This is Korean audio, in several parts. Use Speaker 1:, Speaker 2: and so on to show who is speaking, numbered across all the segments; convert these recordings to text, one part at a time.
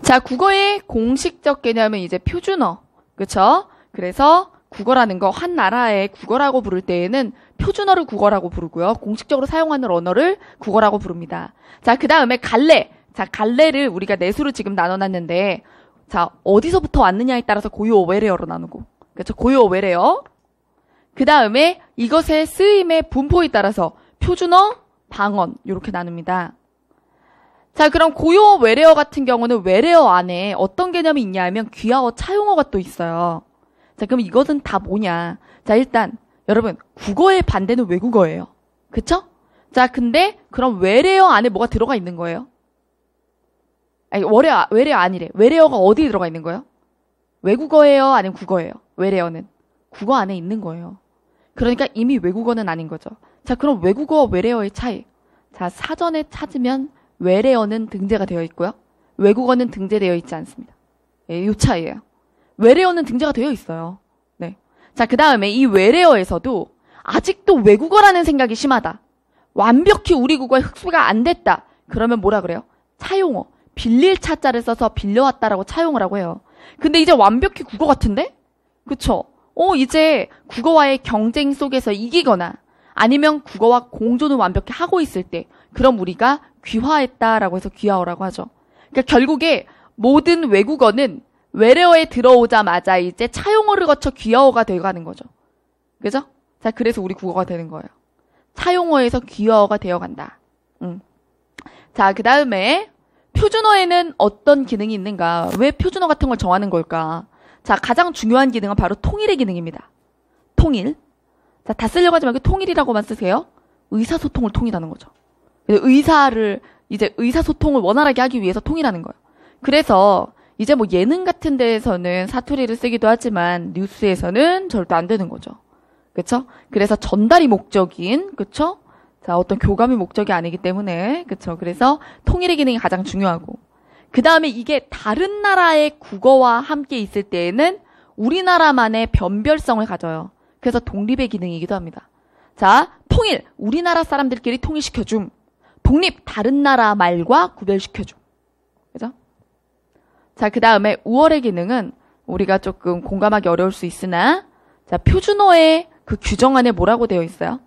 Speaker 1: 자, 국어의 공식적 개념은 이제 표준어. 그쵸? 그래서 국어라는 거 한 나라의 국어라고 부를 때에는 표준어를 국어라고 부르고요. 공식적으로 사용하는 언어를 국어라고 부릅니다. 자, 그 다음에 갈래. 자, 갈래를 우리가 네 수로 지금 나눠놨는데, 자, 어디서부터 왔느냐에 따라서 고유어 외래어로 나누고. 그렇죠? 고유어 외래어. 그 다음에 이것의 쓰임의 분포에 따라서 표준어, 방언 이렇게 나눕니다. 자, 그럼 고유어 외래어 같은 경우는 외래어 안에 어떤 개념이 있냐 하면 귀하어 차용어가 또 있어요. 자, 그럼 이것은 다 뭐냐? 자, 일단 여러분 국어의 반대는 외국어예요. 그쵸? 자, 근데 그럼 외래어 안에 뭐가 들어가 있는 거예요? 아니, 외래어 아니래. 외래어가 어디에 들어가 있는 거예요? 외국어예요? 아니면 국어예요? 외래어는 국어 안에 있는 거예요. 그러니까 이미 외국어는 아닌 거죠. 자, 그럼 외국어와 외래어의 차이. 자, 사전에 찾으면 외래어는 등재가 되어 있고요. 외국어는 등재되어 있지 않습니다. 예, 이 차이예요. 외래어는 등재가 되어 있어요. 네. 자, 그 다음에 이 외래어에서도 아직도 외국어라는 생각이 심하다. 완벽히 우리 국어에 흡수가 안 됐다. 그러면 뭐라 그래요? 차용어. 빌릴 차자를 써서 빌려왔다라고 차용어라고 해요. 근데 이제 완벽히 국어 같은데? 그쵸? 이제 국어와의 경쟁 속에서 이기거나 아니면 국어와 공존을 완벽히 하고 있을 때 그럼 우리가 귀화했다라고 해서 귀화어라고 하죠. 그러니까 결국에 모든 외국어는 외래어에 들어오자마자 이제 차용어를 거쳐 귀화어가 되어가는 거죠. 그죠? 자, 그래서 우리 국어가 되는 거예요. 차용어에서 귀화어가 되어간다. 자, 그 다음에 표준어에는 어떤 기능이 있는가? 왜 표준어 같은 걸 정하는 걸까? 자, 가장 중요한 기능은 바로 통일의 기능입니다. 통일. 자, 다 쓰려고 하지 말고 통일이라고만 쓰세요. 의사소통을 통일하는 거죠. 의사소통을 원활하게 하기 위해서 통일하는 거예요. 그래서 이제 뭐 예능 같은 데에서는 사투리를 쓰기도 하지만 뉴스에서는 절대 안 되는 거죠. 그쵸? 그래서 전달이 목적인, 그쵸? 자, 어떤 교감이 목적이 아니기 때문에, 그쵸? 그래서 통일의 기능이 가장 중요하고. 그 다음에 이게 다른 나라의 국어와 함께 있을 때에는 우리나라만의 변별성을 가져요. 그래서 독립의 기능이기도 합니다. 자, 통일. 우리나라 사람들끼리 통일시켜줌. 독립. 다른 나라 말과 구별시켜줌. 그죠? 자, 그 다음에 우월의 기능은 우리가 조금 공감하기 어려울 수 있으나, 자, 표준어의 그 규정 안에 뭐라고 되어 있어요?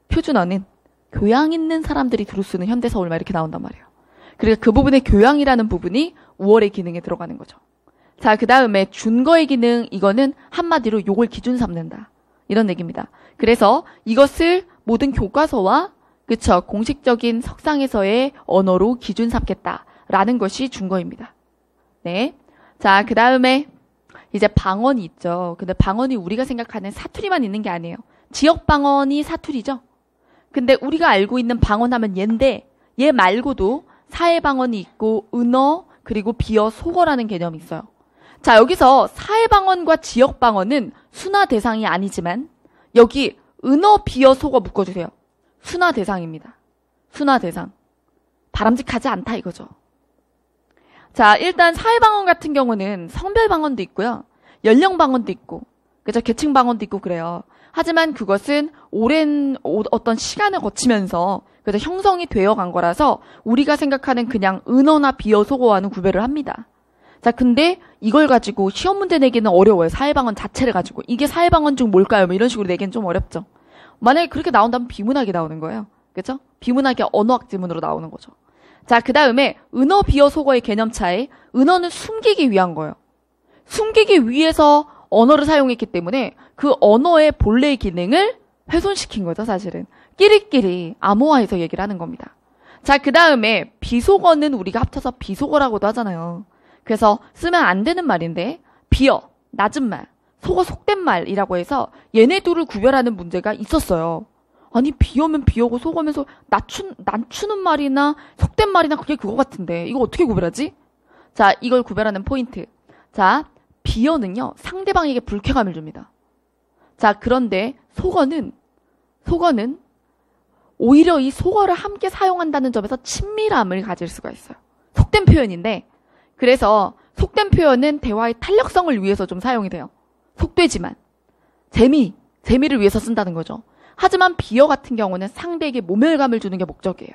Speaker 1: 표준어는 교양 있는 사람들이 두루 쓰는 현대서울말 이렇게 나온단 말이에요. 그러니까 그 부분의 교양이라는 부분이 우월의 기능에 들어가는 거죠. 자, 그 다음에 준거의 기능, 이거는 한마디로 요걸 기준 삼는다. 이런 얘기입니다. 그래서 이것을 모든 교과서와 그쵸 공식적인 석상에서의 언어로 기준 삼겠다라는 것이 준거입니다. 네. 자, 그 다음에 이제 방언이 있죠. 근데 방언이 우리가 생각하는 사투리만 있는 게 아니에요. 지역 방언이 사투리죠. 근데 우리가 알고 있는 방언하면 얘인데 얘 말고도 사회 방언이 있고 은어 그리고 비어 속어라는 개념이 있어요. 자, 여기서 사회 방언과 지역 방언은 순화 대상이 아니지만 여기 은어 비어 속어 묶어주세요. 순화 대상입니다. 순화 대상. 바람직하지 않다 이거죠. 자, 일단 사회 방언 같은 경우는 성별 방언도 있고요. 연령 방언도 있고, 그죠? 계층 방언도 있고 그래요. 하지만 그것은 오랜 어떤 시간을 거치면서 그래서 형성이 되어 간 거라서 우리가 생각하는 그냥 은어나 비어 속어와는 구별을 합니다. 자, 근데 이걸 가지고 시험 문제 내기는 어려워요. 사회방언 자체를 가지고. 이게 사회방언 중 뭘까요? 뭐 이런 식으로 내기는 좀 어렵죠. 만약에 그렇게 나온다면 비문학이 나오는 거예요. 그죠? 비문학이 언어학 지문으로 나오는 거죠. 자, 그 다음에 은어 비어 속어의 개념 차이. 은어는 숨기기 위한 거예요. 숨기기 위해서 언어를 사용했기 때문에 그 언어의 본래의 기능을 훼손시킨 거죠, 사실은. 끼리끼리 암호화해서 얘기를 하는 겁니다. 자, 그 다음에 비속어는 우리가 합쳐서 비속어라고도 하잖아요. 그래서 쓰면 안 되는 말인데 비어, 낮은 말, 속어 속된 말이라고 해서 얘네 둘을 구별하는 문제가 있었어요. 아니 비어면 비어고 속어면 낮추는 말이나 속된 말이나 그게 그거 같은데 이거 어떻게 구별하지? 자, 이걸 구별하는 포인트. 자, 비어는요 상대방에게 불쾌감을 줍니다. 자, 그런데 속어는 오히려 이 속어를 함께 사용한다는 점에서 친밀함을 가질 수가 있어요. 속된 표현인데 그래서 속된 표현은 대화의 탄력성을 위해서 좀 사용이 돼요. 속되지만 재미를 위해서 쓴다는 거죠. 하지만 비어 같은 경우는 상대에게 모멸감을 주는 게 목적이에요.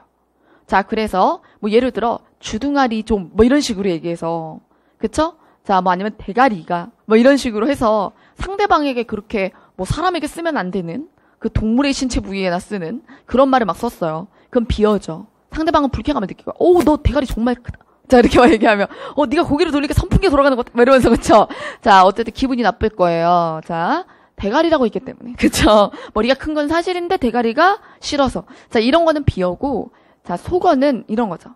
Speaker 1: 자, 그래서 뭐 예를 들어 주둥아리 좀 뭐 이런 식으로 얘기해서 그쵸? 자, 뭐 아니면 대가리가 뭐 이런 식으로 해서 상대방에게 그렇게 뭐 사람에게 쓰면 안 되는 그 동물의 신체 부위에나 쓰는 그런 말을 막 썼어요. 그럼 비어져. 상대방은 불쾌감을 느끼고, 오, 너 대가리 정말 크다. 자, 이렇게 막 얘기하면, 네가 고개를 돌리니까 선풍기 돌아가는 것 같아. 막 이러면서, 그쵸? 자, 어쨌든 기분이 나쁠 거예요. 자, 대가리라고 있기 때문에. 그쵸? 머리가 큰 건 사실인데 대가리가 싫어서. 자, 이런 거는 비어고, 자, 속어는 이런 거죠.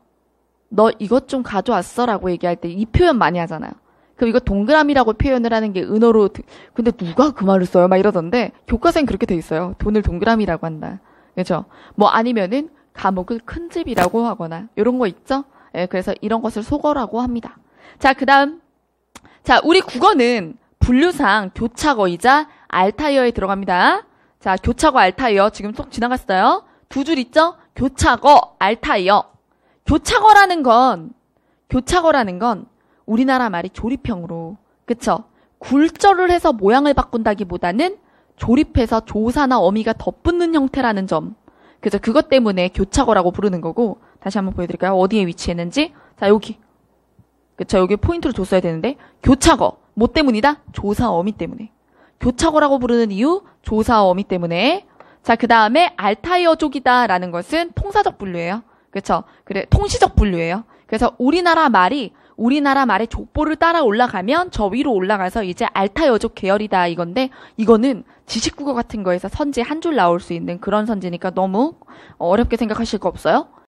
Speaker 1: 너 이것 좀 가져왔어? 라고 얘기할 때 이 표현 많이 하잖아요. 그럼 이거 동그라미라고 표현을 하는 게 은어로, 근데 누가 그 말을 써요? 막 이러던데, 교과서엔 그렇게 돼 있어요. 돈을 동그라미라고 한다. 그죠? 뭐 아니면은, 감옥을 큰 집이라고 하거나, 요런 거 있죠? 예, 그래서 이런 것을 속어라고 합니다. 자, 그 다음. 자, 우리 국어는 분류상 교차어이자 알타이어에 들어갑니다. 자, 교차어, 알타이어. 지금 쏙 지나갔어요. 두 줄 있죠? 교차어, 알타이어. 교차어라는 건 우리나라 말이 조립형으로, 그쵸? 굴절을 해서 모양을 바꾼다기보다는 조립해서 조사나 어미가 덧붙는 형태라는 점. 그죠? 그것 때문에 교차어라고 부르는 거고, 다시 한번 보여드릴까요? 어디에 위치했는지. 자, 여기. 그쵸? 여기 포인트를 줬어야 되는데, 교차어. 뭐 때문이다? 조사 어미 때문에. 교차어라고 부르는 이유? 조사 어미 때문에. 자, 그 다음에 알타이어족이다라는 것은 통사적 분류예요. 그쵸? 그래, 통시적 분류예요. 그래서 우리나라 말의 족보를 따라 올라가면 저 위로 올라가서 이제 알타이어족 계열이다 이건데, 이거는 지식국어 같은 거에서 선지 한 줄 나올 수 있는 그런 선지니까 너무 어렵게 생각하실 거 없어요?